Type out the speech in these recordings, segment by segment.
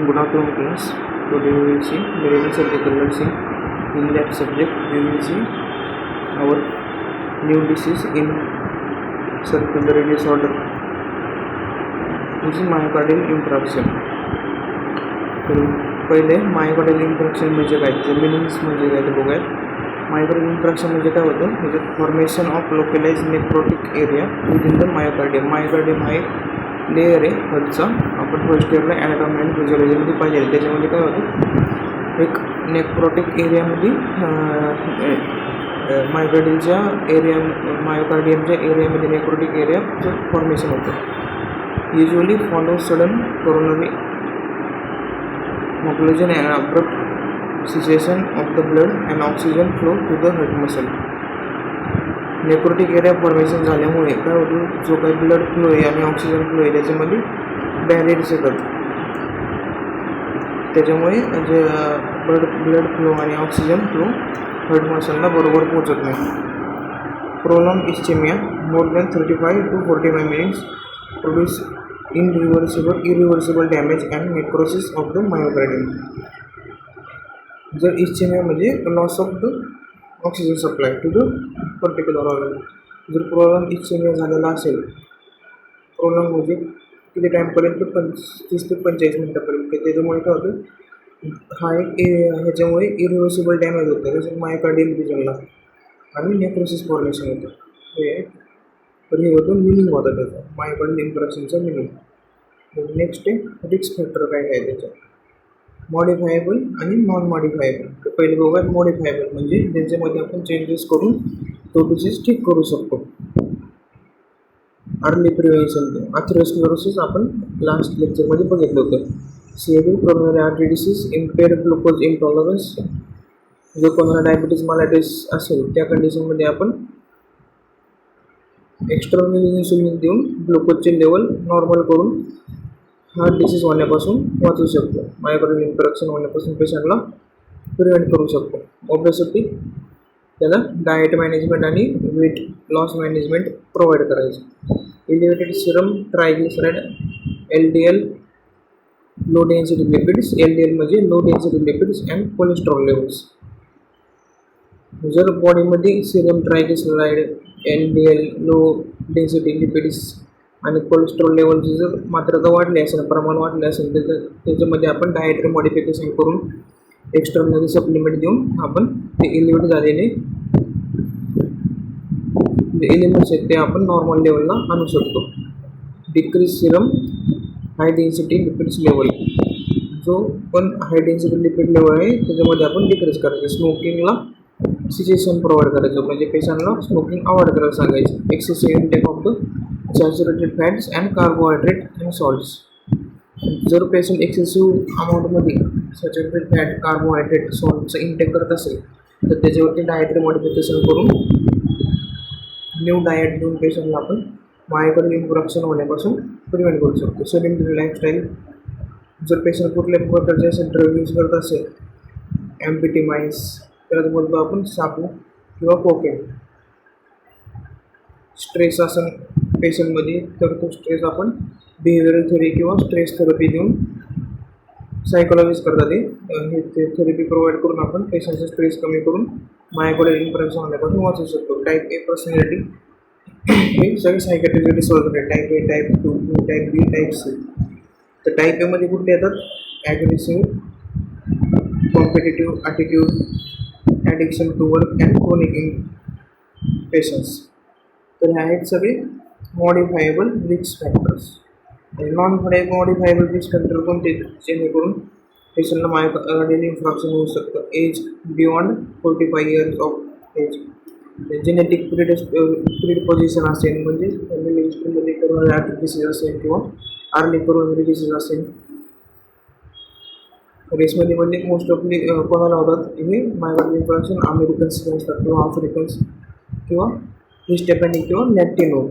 Good afternoon class. Today we will see medical subject nursing. In that subject we will see our new disease in circulatory disorder which is myocardial infarction. तर पहिले myocardial इन्फ्रॅक्शन म्हणजे काय, त्याचे meanings म्हणजे काय ते बघूया. Myocardial इन्फ्रॅक्शन म्हणजे काय होतं, म्हणजे formation of localise necrotic area within the myocardium. Myocardium हा एक लेअर आहे हदचा. आपण फर्स्ट इयरला ॲनाटॉमी अँड फिजिओलॉजीमध्ये पाहिजे. त्याच्यामध्ये काय होतं, एक नेक्रोटिक एरियामध्ये मायोकार्डियलच्या मायोकार्डियमच्या एरियामध्ये नेक्रोटिक एरियाचं फॉर्मेशन होतं. Usually follow sudden coronary mobilization and abrupt cessation of the blood and oxygen flow to the heart muscle. Necrotic area formation झाल्यामुळे काय होतं, जो काही ब्लड फ्लो आहे आणि ऑक्सिजन फ्लो आहे त्याच्यामध्ये बॅरियर्स येतात. त्याच्यामुळे जे ब्लड फ्लो आणि ऑक्सिजन फ्लो हार्ट मसलला बरोबर पोहोचत नाही. Prolong ischaemia more than 35 to 45 minutes produce irreversible damage and necrosis of the myocardium. जर इस्चेमिया म्हणजे loss of the oxygen supply to the particular organ. जर प्रोलॉन्ग इस्चेमिया झालेला असेल, प्रोलॉन्ग म्हणजे किती टाईमपर्यंत 30 ते 45 मिनटापर्यंत, त्याच्यामुळे काय होतं, हा एक ह्याच्यामुळे इरिव्हर्सिबल डॅमेज होतं, जसं मायोकार्डियम रिजनला, आणि नेक्रोसिस फॉर्मेशन होतं. तर हे होतं मिनिंग होतं त्याचं, मायोकार्डियल इन्फ्रॅक्शनचं मिनिंग. नेक्स्ट आहे रिस्क फॅक्टर काय आहे त्याच्यात, मॉडिफायबल आणि नॉन मॉडिफायबल. तर पहिले बघूया मॉडिफायबल म्हणजे ज्याच्यामध्ये आपण चेंजेस करून तो डिसीज ठीक करू शकतो. अर्ली प्रिव्हेन्शन, अथेरोस्क्लेरोसिस आपण लास्ट लेक्चरमध्ये बघितलं होतं. CAD coronary artery disease, इम्पेअर्ड glucose intolerance. जो कोणाला डायबिटीज मायलायटिस असेल त्या कंडिशनमध्ये आपण एक्स्टर्नल इन्सुलिन देऊन ग्लुकोजचे लेवल नॉर्मल करून हा डिसीज होण्यापासून वाचू शकतो. मायोकार्डियल इन्फ्रॅक्शन होण्यापासून पेशंटला प्रिव्हेंट करू शकतो. ऑब्विसली त्याला डाएट मॅनेजमेंट आणि वेट लॉस मॅनेजमेंट प्रोव्हाइड करायचं. Elevated Serum ट्रायग्लिसराइड, LDL low density lipids, LDL म्हणजे low density lipids and cholesterol levels. जर बॉडीमध्ये Serum ट्रायग्लिसराइड, LDL low density lipids आणि कोलेस्ट्रॉल लेवलची जर मात्रता वाढली असेल, प्रमाण वाढले असेल, तर त्याच्यामध्ये आपण डाएटरी मॉडिफिकेशन करून एक्स्टर्नल सप्लिमेंट देऊन आपण ते एलिव्हेट झालेले जे एलिमेंट्स आहेत ते आपण नॉर्मल लेवलला आणू शकतो. Decrease Serum high density lipids level, जो पण हाय डेन्सिटी लिपिड लेवल आहे त्याच्यामध्ये आपण डिक्रीज करायचं. स्मोकिंगला सिचेशन प्रोव्हाइड करायचं, म्हणजे पेशंटला स्मोकिंग अवॉइड करायला सांगायचं. Excessive intake of the saturated fats and carbohydrate and salts. जर पेशंट एक्सेसिव्ह अमाऊंटमध्ये सॅच्युरेटेड फॅट, कार्बोहायड्रेट, सॉल्टचं इंटेक करत असेल तर त्याच्यावरती डाएटरी मॉडिफिकेशन करून न्यू डाएट देऊन पेशंटला आपण मायोकार्डियल इन्फ्रॅक्शन होण्यापासून प्रिव्हेंट करू शकतो. सेडेंटरी लाईफस्टाईल, जर पेशंट कुठल्याही प्रकारचे असे ड्रग यूज करत असेल, ॲम्फेटामाइन्स, त्याला बोलतो आपण सापू किंवा कोकेन. स्ट्रेस असेल पेशंटमध्ये तर तो स्ट्रेस आपण बिहेवियरल थेरपी किंवा स्ट्रेस थेरपी देऊन सायकोलॉजिस्ट करतात हे थेरपी प्रोव्हाइड करून आपण पेशंटचा स्ट्रेस कमी करून मायोकार्डियल इन्फ्रॅक्शन होण्यापासून वाचू शकतो. टाईप A पर्सनॅलिटी हे सगळे सायकॅट्रिक डिसऑर्डर आहे. Type A, type 2, type B, type C. तर टाईप Aमध्ये कुठले येतात, aggressive, competitive attitude, addiction to work and chronic patience. तर हे आहेत सगळे मॉडिफायबल रिस्क फॅक्टर्स. आणि नॉन मॉडिफायबल रिस्क फॅक्टर कोणते, जेणेकरून पेशंटला मायोकार्डियल इन्फ्रॅक्शन होऊ शकतं. Age beyond 45 years of age, genetic predisposition असेल, म्हणजे फॅमिली हिस्ट्रीमध्ये कोरोनरी आर्टरी डिसीज असेल किंवा अर्ली कोरोनरी डिसीज असेल. रेसमध्ये म्हणजे मोस्ट ऑफली कोणाला होतात हे मायोकार्डियल इन्फ्रॅक्शन, अमेरिकन्स असतात किंवा आफ्रिकन्स किंवा हिस्टॅपॅनिक किंवा लॅटिनो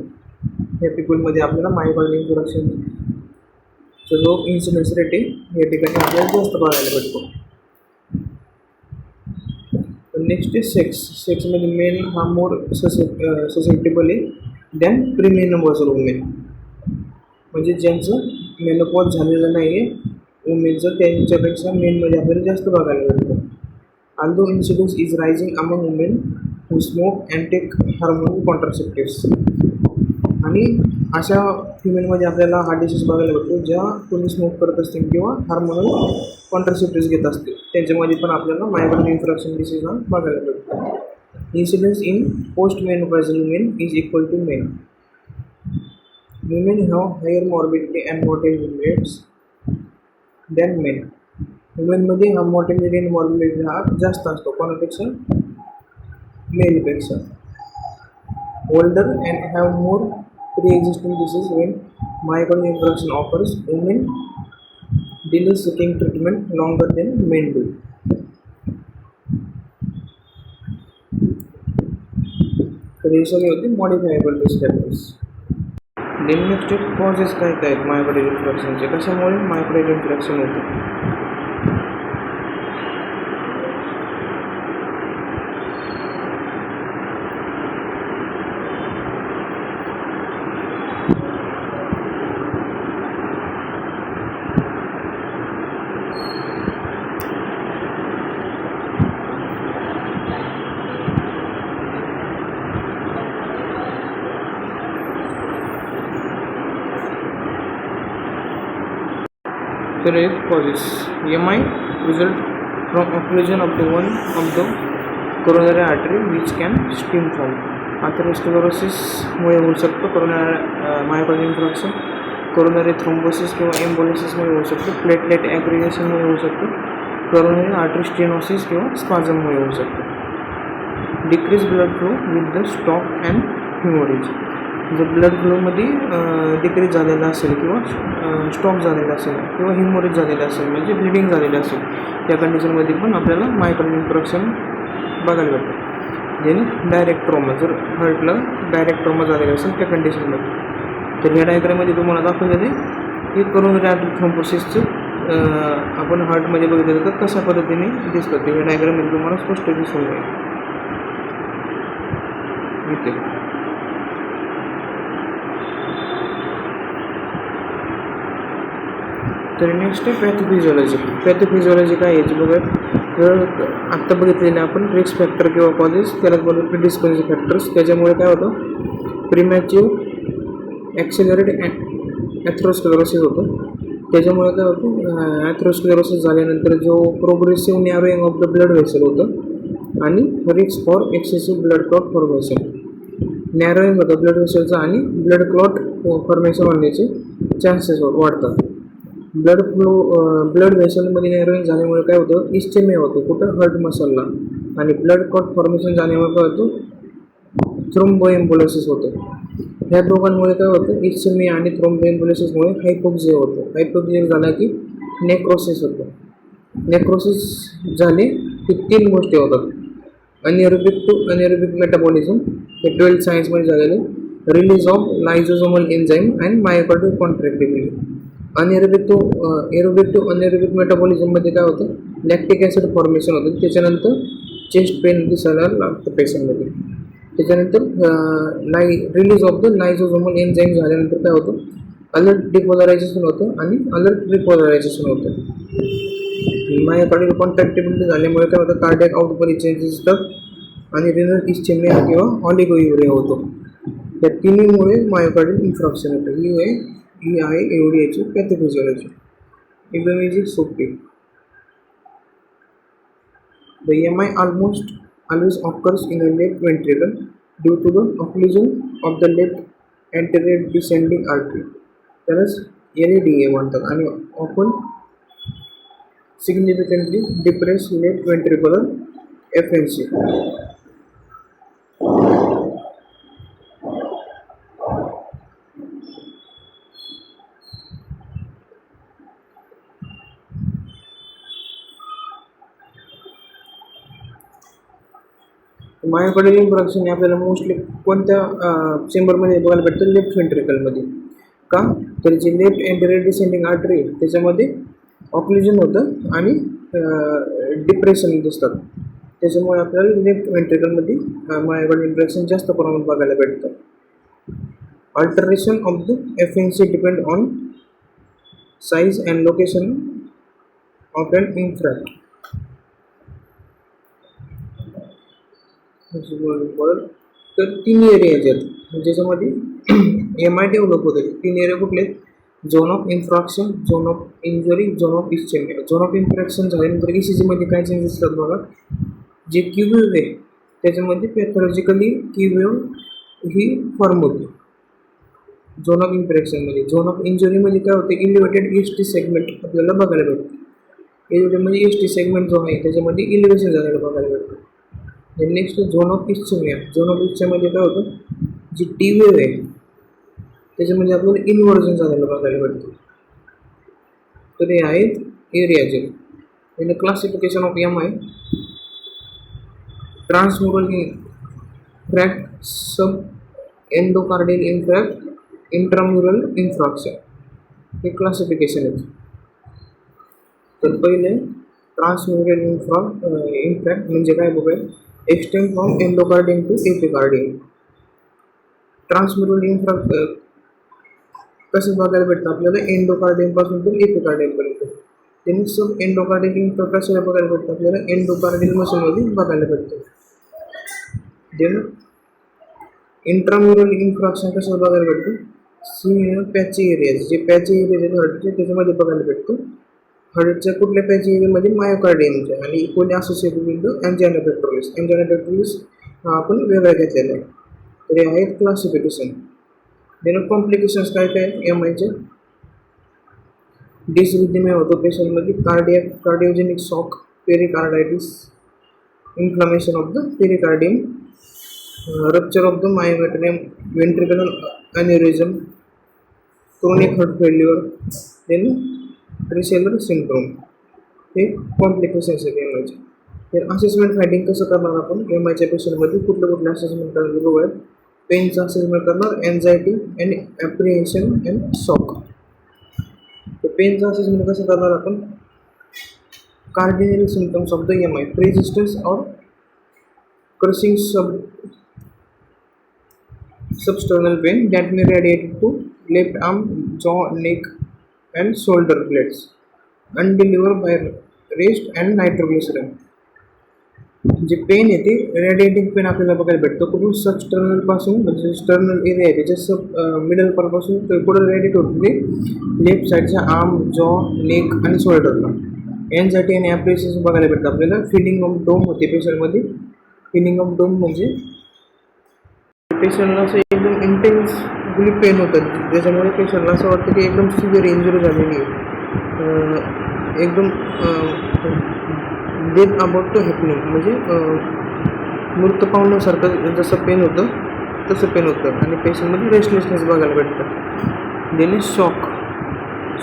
या पीपलमध्ये आपल्याला मायोकार्डियल इन्फ्रॅक्शनचा जो इन्सिडेन्स रेट आहे या ठिकाणी आपल्याला जास्त बघायला भेटतो. नेक्स्ट आहे सेक्स. सेक्समध्ये मेल हा मोर ससेप्टेबल आहे दॅन प्रीमेनोपॉजल वुमेन, म्हणजे ज्यांचं मेनोपॉज झालेलं नाही आहे वुमेनचं त्यांच्यापेक्षा मेनमध्ये आपल्याला जास्त बघायला भेटतं. Although incidence is rising among women who smoke and take hormonal contraceptives. आणि अशा फिमेलमध्ये आपल्याला हा डिसीज बघायला भेटतो ज्या कोणी स्मोक करत असतील किंवा हार्मोनल कॉन्ट्रासेप्टिव्स घेत असतील त्यांच्यामध्ये पण आपल्याला मायग्रेन इन्फ्रॅक्शन डिसीज हा बघायला भेटतो. Incidence in post menopausal women is equal to men. Women have higher morbidity and mortality rates than men. वुमेनमध्ये हा मॉर्टेलिटी आणि मॉर्बिडिटी हा जास्त असतो कोणापेक्षा, मेलपेक्षा. Older and have more pre-existing disease when myocardial infarction occurs. Women delay seeking treatment longer than men do. तर हे सगळे होते मॉडिफायबल रिस्क फॅक्टर्स. नेक्स्ट कॉजेस काय काय आहेत मायोकार्डियल इन्फ्रॅक्शनचे, कशामुळे मायोकार्डियल इन्फ्रॅक्शन होते. तर एक causes MI result from occlusion of the one of the coronary artery which can stem from atherosclerosis मुळे होऊ शकतो कोरोनरी मायोकार्डियल इन्फ्रॅक्शन, कोरोनरी थ्रोम्बोसिस किंवा एम्बोलिसिसमुळे होऊ शकतो, प्लेटलेट ॲग्रिगेशनमुळे होऊ शकतो, कोरोनरी आर्टरी स्टेनोसिस किंवा स्पाझममुळे होऊ शकतो. Decrease blood flow with the stock and haemorrhage. जर ब्लड फ्लोमध्ये डिक्रीज झालेला असेल किंवा स्टॉप झालेला असेल किंवा हिमोरेज झालेला असेल म्हणजे ब्लिडिंग झालेलं असेल त्या कंडिशनमध्ये पण आपल्याला मायोकार्डियल इन्फ्रॅक्शन बघायला भेटतं. ज्याने डायरेक्ट ट्रॉमा, जर हार्टला डायरेक्ट ट्रॉमा झालेला असेल त्या कंडिशनमध्ये. तर ह्या डायग्राममध्ये तुम्हाला दाखवलेलं आहे की कोरोनरी आर्टरी थ्रोम्बोसिसचं आपण हार्टमध्ये बघितलं तर कशा पद्धतीने दिसतं ते ह्या डायग्राममध्ये तुम्हाला स्पष्ट दिसून जाईल. ओके. तर नेक्स्ट आहे पॅथोफिजिओलॉजी. पॅथोफिजिओलॉजी काय याची बघा, तर आत्ता बघितलेले आपण रिस्क फॅक्टर किंवा कॉजेस, त्याला बोलतो प्रिडिस्पोजिंग फॅक्टर्स. त्याच्यामुळे काय होतं, प्रीमॅच्युअर ॲक्सेलरेट ॲथेरोस्क्लेरोसिस होतं. त्याच्यामुळे काय होतं, ॲथेरोस्क्लेरोसिस झाल्यानंतर जो progressive narrowing of the blood vessel होतं आणि risk for excessive blood clot formation. Narrowing होतं ब्लड व्हेसलचं आणि ब्लड क्लॉट फॉर्मेशन होण्याचे चान्सेस वाढतात. ब्लड व्हेसलमध्ये नॅरोइंग झाल्यामुळे काय होतं, इस्चेमिया होतो कुठं, हार्ट मसलला. आणि ब्लड क्लॉट फॉर्मेशन झाल्यामुळे काय होतं, थ्रोम्बोएम्बोलिसिस होतं. ह्या दोघांमुळे काय होतं, इस्चेमिया आणि थ्रोम्बोएम्बोलिसिसमुळे हायपोक्सिया होतं. हायपोक्सिया झाला की नेक्रोसिस होतं. नेक्रोसिस झाले की 3 गोष्टी होतात, अनएरोबिक टू अनएरोबिक मेटाबॉलिझम, हे 12th सायन्समध्ये झालेले, release of lysosomal enzyme and myocardial contractibility. Anaerobic to anaerobic मेटाबॉलिझममध्ये काय होतं, लॅक्टिक ॲसिड फॉर्मेशन होतं. त्याच्यानंतर चेस्ट पेन दिसायला लागतं पेशंटमध्ये. त्याच्यानंतर रिलीज ऑफ द लायझोसोमल एन्झाईम झाल्यानंतर काय होतं, अलर्ट डिपोलरायझेशन होतं आणि अलर्ट रिपोलरायझेशन होतं. मायोकार्डियल कॉन्ट्रॅक्टिबिलिटी झाल्यामुळे काय होतं, कार्डियक आउटमध्ये चेंजेस असतात आणि रिनल इस्चेमिया किंवा ऑलिगोयुरिया होतो. या तिन्हीमुळे मायोकार्डियल इन्फ्रॅक्शन होतं. ही आहे एवढी याची पॅथोफिजिओलॉजी. एकदम इझी, सोपी. The MI almost always occurs in the left ventricle due to the occlusion of the left anterior descending artery. त्यालाच LADA म्हणतात आणि often significantly depress left ventricular FNC. Myocardial infarction आपल्याला मोस्टली कोणत्या चेंबरमध्ये बघायला भेटतं, लेफ्ट वेंट्रिकलमध्ये. का, तर जे लेफ्ट एंटेरियर डिसेंडिंग आर्टरी त्याच्यामध्ये ऑक्लुजन होतं आणि डिप्रेशन दिसतात. त्याच्यामुळे आपल्याला लेफ्ट वेंट्रिकलमध्ये मायोकार्डियल इन्फ्रॅक्शन जास्त प्रमाणात बघायला भेटतं. Alteration of the FNC depend on size and location of an infarct. तर 3 एरियाज आहेत ज्याच्यामध्ये MI डेव्हलप होते. 3 एरिया कुठले? Zone of infarction, zone of injury, zone of ischaemia. Zone of infarction झाल्यानंतर ECG मध्ये काय चेंजेस असतात बघा. जे क्यूवेव्ह आहे त्याच्यामध्ये पॅथॉलॉजिकली क्यूवेव्ह ही फॉर्म होते झोन ऑफ इन्फ्रॅक्शनमध्ये. झोन ऑफ इंजुरीमध्ये काय होते? इलिव्हेटेड EST सेगमेंट आपल्याला बघायला भेटते. इलिव्हेटेडमध्ये EST सेगमेंट जो आहे त्याच्यामध्ये इलिव्हेशन झालेलं बघायला भेटतं. Next zone of ischaemia. Zone of इस्चेमियामध्ये काय होतं? जी टी वेव्ह आहे त्याच्यामध्ये आपल्याला इन्व्हर्जन झालेलं बघायला भेटतं. तर हे आहेत areas. In classification of MI, transmural infarct, sub endocardial infarct, intramural infarction हे क्लासिफिकेशन आहेत. तर पहिले ट्रान्सम्युरल इन्फ्रॅक्ट म्हणजे काय बघूया. Extend from endocardium to epicardium. Transmural infarct कसं बघायला भेटतं आपल्याला? एंडोकार्डियम पासून तर एपिकार्डियम पर्यंत. त्यांनी सब एंडोकार्डियल इन्फ्रॅक्ट कशाला बघायला भेटतं आपल्याला? एंडोकार्डियल मसलमध्ये बघायला भेटतं. देन इंट्राम्युरल इन्फ्रॅक्शन कशाला बघायला भेटतं? पॅची एरियाज. जे पॅची एरियाज आहेत हार्टचे त्याच्यामध्ये बघायला भेटतो. हार्टच्या कुठल्या पॅची एरियामध्ये? मायोकार्डियमच्या. आणि equally associated with angina pectoris. Angina pectoris हा आपण वेगळा घेतलेला आहे. तर हे आहेत क्लासिफिकेशन. देन कॉम्प्लिकेशन्स काय काय MIचे? डिसरिथमिया होतो पेशंटमध्ये, cardiogenic shock, pericarditis, inflammation of the pericardium, rupture of the myometrium, ventricle aneurysm, chronic heart failure, then Dressler syndrome. हे कॉम्प्लिकेशन्स आहेत MIचे. तर असेसमेंट फायंडिंग कसं करणार आपण MIच्या पेशंटमध्ये? कुठले असेसमेंट करणार बघूयात. पेनचं असेसमेंट करणार, anxiety and apprehension and shock. तर पेनचं असेसमेंट कसं करणार आपण? Cardinal symptoms of the MI, प्रेजिस्टन्स और crushing substernal pain that may radiate to left arm, jaw, neck and shoulder blades, undelivered by rest and nitroglycerin. जे pen आहे ते radiating pain आपल्याला बघायला भेटतं कुठून? सबस्टर्नल पासून, म्हणजे स्टर्नल एरिया आहे त्याच्या मिडल पासून पुढे रेडिएट होतं ते लेफ्ट साईडच्या आर्म, जॉ, नेक आणि शोल्डरला. एन्झायटी आणि ॲप्रिसिएशन बघायला भेटतं आपल्याला. फिलिंग ऑफ डोम होते पेशंटमध्ये. फिलिंग ऑफ डोम म्हणजे पेशंटला असं एकदम इंटेन्सली पेन होतं ज्याच्यामुळे पेशंटला असं वाटतं की एकदम सिव्हिअर इंजुरी झालेली आहे. एकदम डेथ अबाउट टू हॅपनिंग म्हणजे मृत पावण्यासारखं जसं पेन होतं तसं पेन होतं. आणि पेशंटमध्ये रेस्टलेसनेस बघायला भेटतं. देन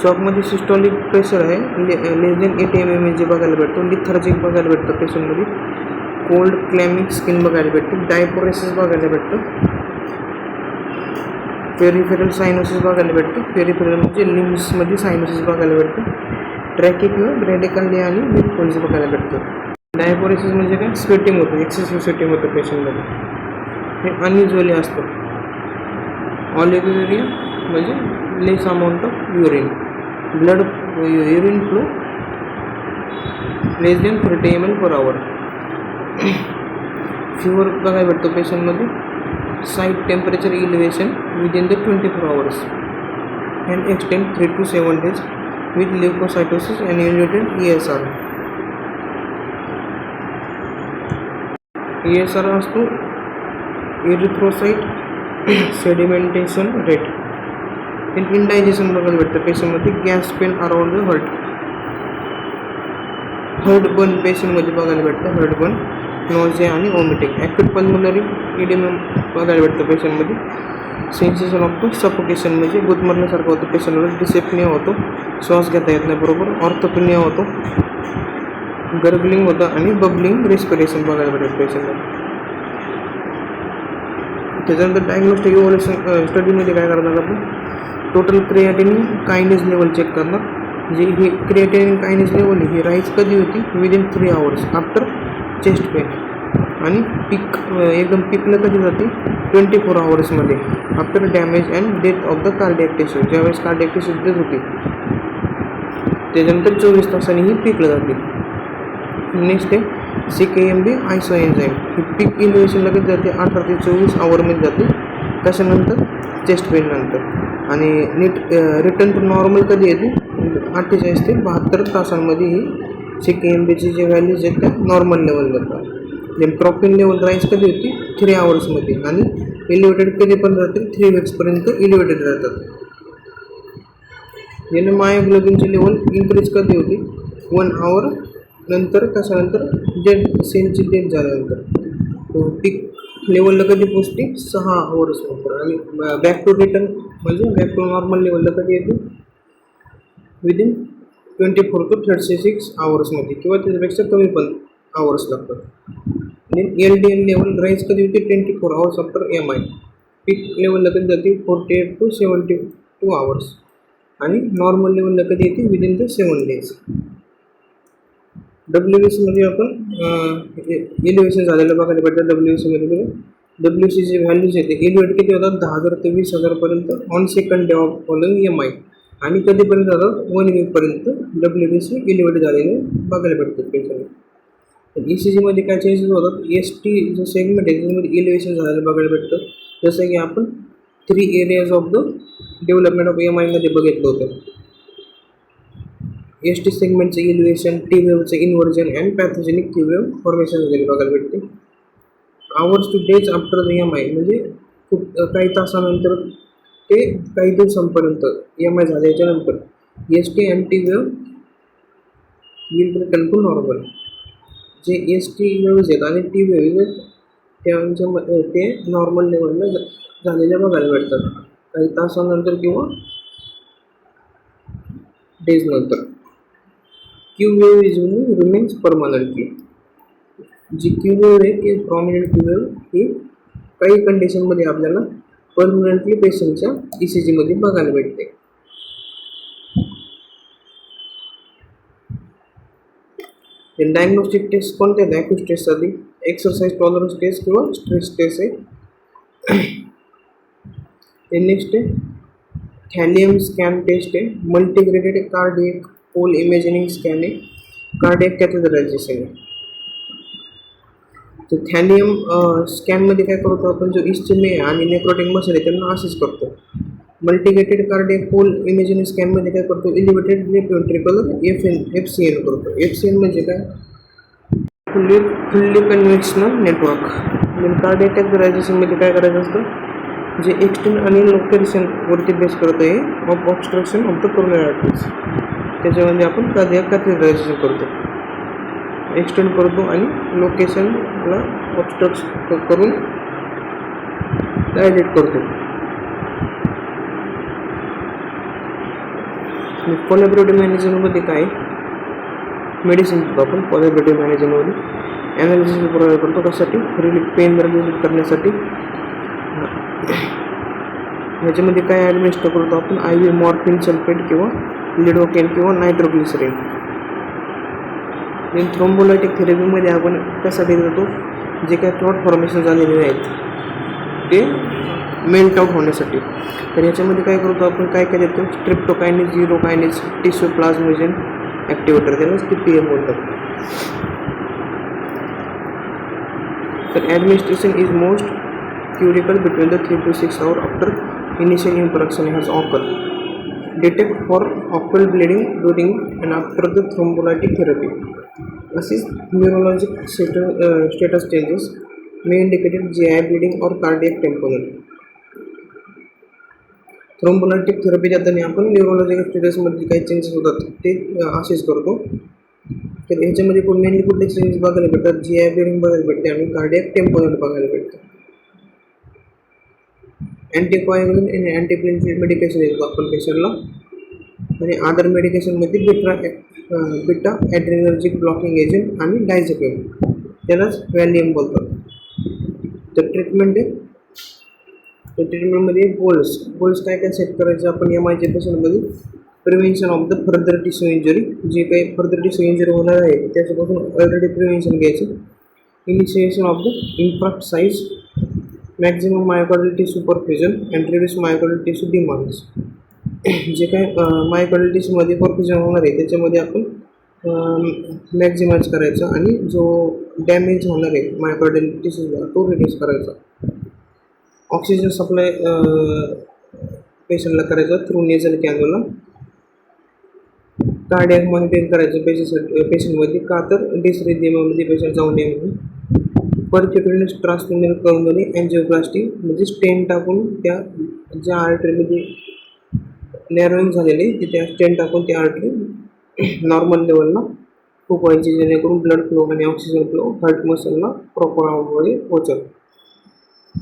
शॉकमध्ये सिस्टॉलिक प्रेशर आहे लेस दॅन 8 mm बघायला भेटतो. लिथार्जिक बघायला भेटतं पेशंटमध्ये. कोल्ड क्लॅमिक स्किन बघायला भेटते. डायपोरेसिस बघायला भेटतं. पेरिफेरल सायनोसिस बघायला भेटतं. पेरिफेरल म्हणजे लिम्समध्ये सायनोसिस बघायला भेटतं. ट्रॅकिक ब्रॅडिकल्ली आणि विथ बघायला भेटतं. डायपोरेसिस म्हणजे काय? स्वेटिंग होतं, एक्सेसिव्ह स्वेटिंग होतं पेशंटमध्ये. हे अनयुज्युअली असतं. ऑलिगोरिया म्हणजे less amount of urine, blood urine flow less than 30 ml per hour. Fever बघायला भेटतो पेशंटमध्ये. Slight temperature elevation within the 24 hours and extend 3 to 7 days with leukocytosis and elevated ESR. ESR असतो erythrocyte sedimentation rate. Indigestion बघायला भेटतं पेशंटमध्ये. Gas pain around the heartburn पेशंटमध्ये बघायला भेटतं. हर्ट बर्न, नॉझिया आणि वॉमिटिंग. ॲक्यूट पल्मोनरी इडेमा बघायला भेटतं पेशंटमध्ये. सेन्सेशन ऑफ द सफोकेशन म्हणजे गुदमरल्यासारखं होतं पेशंटला. डिसेप्निया होतो, श्वास घेता येत नाही बरोबर. ऑर्थोपेनिया होतो, गर्गलिंग होतं आणि बबलिंग रेस्पिरेशन बघायला भेटतं पेशंटला. त्याच्यानंतर डायग्नोस्टिक इव्हॅल्युएशन स्टडीमध्ये काय करणार आपण? Total creatinine kinase level check करणार. जी ही क्रिएटिनिन कायनेज लेवल ही राईज कधी होती? Within 3 hours after chest pain. आणि पीक एकदम पीकला कधी जाते? 24 hours after damage and death of the cardiac tissue. ज्यावेळेस कार्डियक टिश्यू डेथ होती त्याच्यानंतर 24 तासांनी ही पीकला जाते. नेक्स्ट आहे CKMB आयसो एन्झाईम. ही पीक इलिव्हेशनला कधी जाते 18 ते 24 आवरमध्ये जाते. कशानंतर चेस्ट पेन नंतर. आणि रिटर्न टू नॉर्मल कधी येते 48 ते 72 तासांमध्ये ही CKMBची जे व्हॅल्यूज आहेत त्या नॉर्मल लेवलला जातात. देन ट्रॉपिन लेवल राईज कधी होती 3 आवर्समध्ये आणि इलिव्हेटेड कधी पण राहते 3 वीक्सपर्यंत इलिव्हेटेड राहतात. याने मायोग्लोबिनची लेवल इन्क्रीज कधी होती 1 आवर नंतर. कशानंतर डेड सेलची डेथ झाल्यानंतर. पीक लेवलला कधी पोचते 6 आवर्स नंतर. आणि बॅक टू रिटर्न म्हणजे बॅक टू नॉर्मल लेवलला कधी येते विदिन 24 to 36 आवर्समध्ये किंवा त्याच्यापेक्षा कमी पण आवर्स लागतात. आणि LDL लेवल राईज कधी होते 24 आवर्स आफ्टर MI. पीक लेवलला कधी जाते 48 to 72 आवर्स. आणि नॉर्मल लेवलला कधी येते विदिन द 7 days. WBCमध्ये आपण इलिव्हेशन झालेलं बघायला भेटतं. WBCमध्ये WBCची व्हॅल्यूज येते इलिव्हेट किती होतात 10,000 ते 20,000पर्यंत on second day of following MI. आणि कधीपर्यंत जातात 1 वीकपर्यंत WBC इलिव्हेट झालेले बघायला भेटतात पेशंट. ECGमध्ये काय चेंजेस होतात ST जो सेगमेंट आहे त्याच्यामध्ये इलिव्हेशन झालेलं बघायला भेटतं. जसं की आपण 3 areas of the development of MIमध्ये बघितलं होतं. ST सेगमेंटचं इलिव्हेशन, T वेव्हचं inversion and pathogenic Q wave formation वगैरे बघायला भेटते. Hours to days after the MI म्हणजे खूप काही तासानंतर ते काही दिवसांपर्यंत MI झाल्याच्यानंतर ST and T wave will return to normal. जे ST वेव्हज आहेत आणि T वेव्हज आहेत त्यांच्यामध्ये ते नॉर्मल लेवलला झालेल्या बघायला भेटतात काही तासानंतर किंवा डेज नंतर. Q wave usually remains permanently. जी Q वेव्ह आहे ती प्रॉमिनंट Q वेव्ह ही काही कंडिशनमध्ये आपल्याला परमनंटली पेशंटच्या ECGमध्ये बघायला भेटते. डायग्नोस्टिक टेस्ट कोणत्या आहेत ॲक्यूट टेस्टसाठी एक्सरसाइज टॉलरन्स टेस्ट किंवा स्ट्रेस टेस्ट आहे. नेक्स्ट आहे थॅलियम स्कॅन टेस्ट आहे. मल्टीग्रेडेड कार्डियक पोल इमेजिंग स्कॅन आहे. कार्डियक कॅथेटरायझेशन आहे. तर थॅलियम स्कॅनमध्ये काय करतो आपण जो इस्चेमे आणि नेक्रोटिक मसल आहे त्यांना असेच करतो. मल्टीग्रेटेड कार्डियक पोल इमेजिंग स्कॅनमध्ये काय करतो इलिव्हेटेड लेफ्ट वेंट्रिकल FCN करतो. FCN म्हणजे काय फुल्ली कन्व्हेन्शनल नेटवर्क. कार्डियक कॅथेटरायझेशनमध्ये काय करायचं असतं जे एक्सटेंड आणि लोकेशनवरती बेस करतं आहे of obstruction of the coronary arteries. त्याच्यामध्ये आपण कार्डियक कॅथेटरायझेशन करतो एक्सटेंड करतो आणि लोकेशनला ऑब्स्ट्रक्ट करून डायलेट करतो. कोलॅबोरेटिव्ह मॅनेजमेंटमध्ये काय मेडिसिन घेतो आपण कोलॅबोरेटिव्ह मॅनेजमेंटमध्ये ॲनालिसिस प्रोव्हाइड करतो. कशासाठी रिलीफ पेन रिलीफ करण्यासाठी. ह्याच्यामध्ये काय ॲडमिनिस्टर करतो आपण IV मॉर्फिन सल्फेट किंवा लिडोकेन किंवा नायट्रोग्लिसरीन. थ्रोम्बोलायटिक थेरपीमध्ये आपण त्यासाठी देतो जे काय क्लॉट फॉर्मेशन झालेले आहेत ते मेल्ट आउट होण्यासाठी. तर ह्याच्यामध्ये काय करतो आपण काय काय देतो streptokinase urokinase tissue plasminogen activator त्यालाच TPM बोलतात. तर administration is most critical between the 3 to 6 hours after initial introduction has occur. Detect for occult bleeding during and after the thrombolytic therapy. असेच neurologic status changes may indicated GI bleeding और cardiac tamponade. Thrombolytic therapy देताना आपण neurological स्टेटसमध्ये काही changes होतात ते असेच करतो. तर ह्याच्यामध्ये पण मेनली कुठले चेंजेस बघायला भेटतात GI ब्लिडिंग बघायला भेटते आणि कार्डियक टेम्पोनल बघायला भेटतं. अँटीकोॲग्युलंट आणि अँटीप्लेटलेट मेडिकेशन देतो आपण पेशंटला. आणि अदर मेडिकेशनमध्ये बिटा ॲड्रेनर्जिक ब्लॉकिंग एजंट आणि डायझेपिम त्यालाच व्हॅलियम बोलतात. तर ट्रीटमेंट आहे तर ट्रीटमेंटमध्ये गोल्स काय काय सेट करायचं आपण MIच्या पेशंटमध्ये prevention of the further tissue injury. जे काही फर्दर टिश्यू इंजरी होणार आहे त्याच्यापासून ऑलरेडी प्रिव्हेन्शन घ्यायचं. Initiation of the infarct size maximum myocardial tissue perfusion and reduce myocardial tissue demands. जे काय मायोकार्डियल टिश्यूमध्ये परफ्युजन होणार आहे त्याच्यामध्ये आपण मॅक्झिमाइज करायचा आणि जो डॅमेज होणार आहे मायोकार्डियल टिश्यूला तो रिड्यूस करायचा. ऑक्सिजन सप्लाय पेशंटला करायचा थ्रू नेझल कॅन्युला. कार्डियाक मॉनिटरिंग करायचं पेशंटमध्ये का तर डिसरिथमियामध्ये पेशंट जाऊ नये म्हणून. परक्युटेनियस ट्रान्सफर करून अँजिओप्लास्टी म्हणजे स्टेन टाकून त्या ज्या आर्टरीमध्ये नॅरोइंग झालेली तिथे स्टेन टाकून ती आर्टरी नॉर्मल लेवलला फुकवायची जेणेकरून ब्लड फ्लो आणि ऑक्सिजन फ्लो हार्ट मसलला प्रॉपर पोहोचल.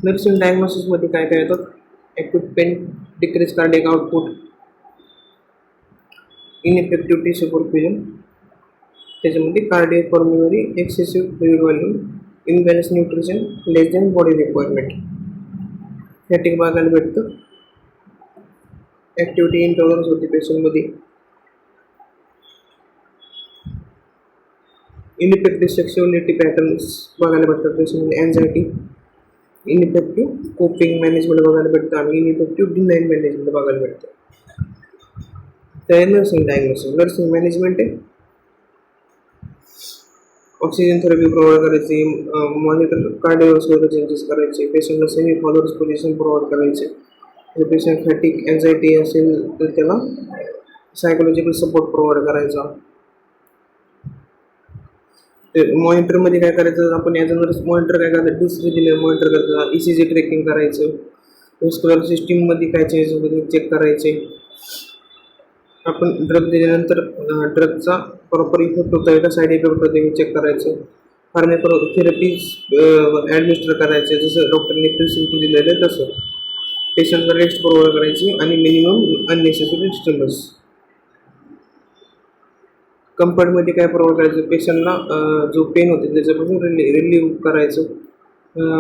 नर्सिंग डायग्नोसिसमध्ये काय काय येतात? Acute pain, decrease cardiac output, ineffective tissue perfusion, त्याच्यामध्ये cardiac pulmonary excessive fluid volume, imbalance nutrition, less than body requirement, fatigue बघायला भेटतं. ॲक्टिव्हिटी इंटॉलरन्स होती पेशंटमध्ये. इनइफेक्टिव्ह सेक्शुअलिटी पॅटर्न्स बघायला भेटतात पेशंटमध्ये. अँझायटी, इनइफेक्टिव्ह कोपिंग मॅनेजमेंट बघायला भेटतं आणि इनइफेक्टिव्ह डिनाइन मॅनेजमेंट बघायला भेटतं. तर नर्सिंग डायग्नोसिस. नर्सिंग मॅनेजमेंट आहे ऑक्सिजन थेरपी प्रोव्हाइड करायची, मॉनिटर कार्डिओव्हास्क्युलर चेंजेस करायचे, पेशंटला सेमी फॉलोअर्स पोझिशन प्रोव्हाइड करायचे. जर पेशंट फॅटिक अँझायटी असेल तर त्याला सायकोलॉजिकल सपोर्ट प्रोव्हाइड करायचा. मॉनिटरमध्ये काय करायचं आपण ॲज अ नर्स मॉनिटर काय करायचं डिसरिथमिया मॉनिटर करायचं, ECG ट्रेकिंग करायचं, व्हेस्क्युलर सिस्टीममध्ये काय चेंज होते चेक करायचे. आपण ड्रग दिल्यानंतर ड्रगचा प्रॉपर इफेक्ट होतो आहे का साईड इफेक्ट होतो हे चेक करायचं. फार्माकोथेरपीज ॲडमिनिस्टर करायचे जसं डॉक्टरने प्रिस्क्रिप्शन दिलेलं आहे तसं. पेशंटला रेस्ट प्रोव्हाइड करायची आणि मिनिमम अननेसेसरी डिस्टर्बन्स. कम्फर्टमध्ये काय प्रोव्हाइड करायचं पेशंटला जो पेन होते त्याच्यापासून रिलीव्ह करायचं.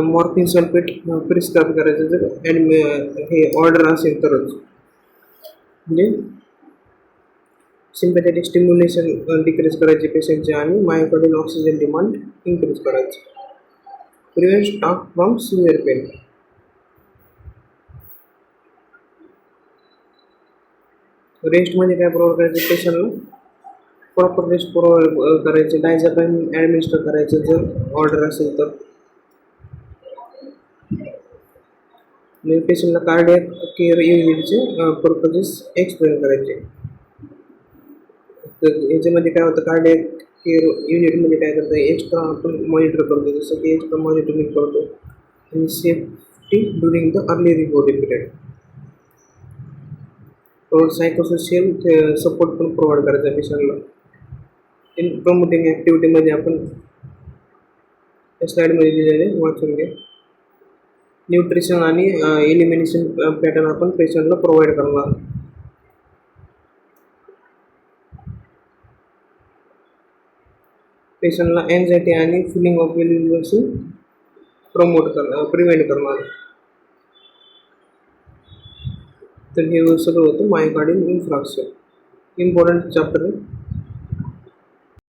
मॉर्फिन सल्फेट प्रिस्क्राईब करायचं जर हे ऑर्डर असेल तरच. म्हणजे सिम्पॅथेटिक स्टिम्युलेशन डिक्रीज करायचे पेशंटचे आणि मायोकार्डियल ऑक्सिजन डिमांड इन्क्रीज करायचे. Prevent stock from severe pain. रेस्टमध्ये काय प्रोव्हाइड करायचं पेशंटला प्रॉपर रेस्ट प्रोव्हाइड करायचे. डायझापाइन ॲडमिनिस्टर करायचं जर ऑर्डर असेल तर. पेशंटला कार्डियक केअर युनिटचे पर्पजेस एक्सप्लेन करायचे. तर याच्यामध्ये काय होतं कार्डियक केअर युनिटमध्ये काय करतं एक्स्ट्रा आपण मॉनिटर करतो जसं की एक्स्ट्रा मॉनिटरिंग करतो आणि safety during the early recovery period. Psychosocial support पण प्रोव्हाइड करायचा पेशंटला. इन प्रमोटिंग ॲक्टिव्हिटीमध्ये आपण त्या स्लाईडमध्ये दिलेले वाचून घ्या. न्यूट्रिशन आणि एलिमिनेशन पॅटर्न आपण पेशंटला प्रोव्हाइड करणार. पेशंटला अँझायटी आणि फिलिंग ऑफ वेलबिंगपासून प्रिव्हेंट करणार. तर हे सगळं होतं मायोकार्डियल इन्फ्रास्ट्रक्चर. इम्पॉर्टंट चॅप्टर आहे.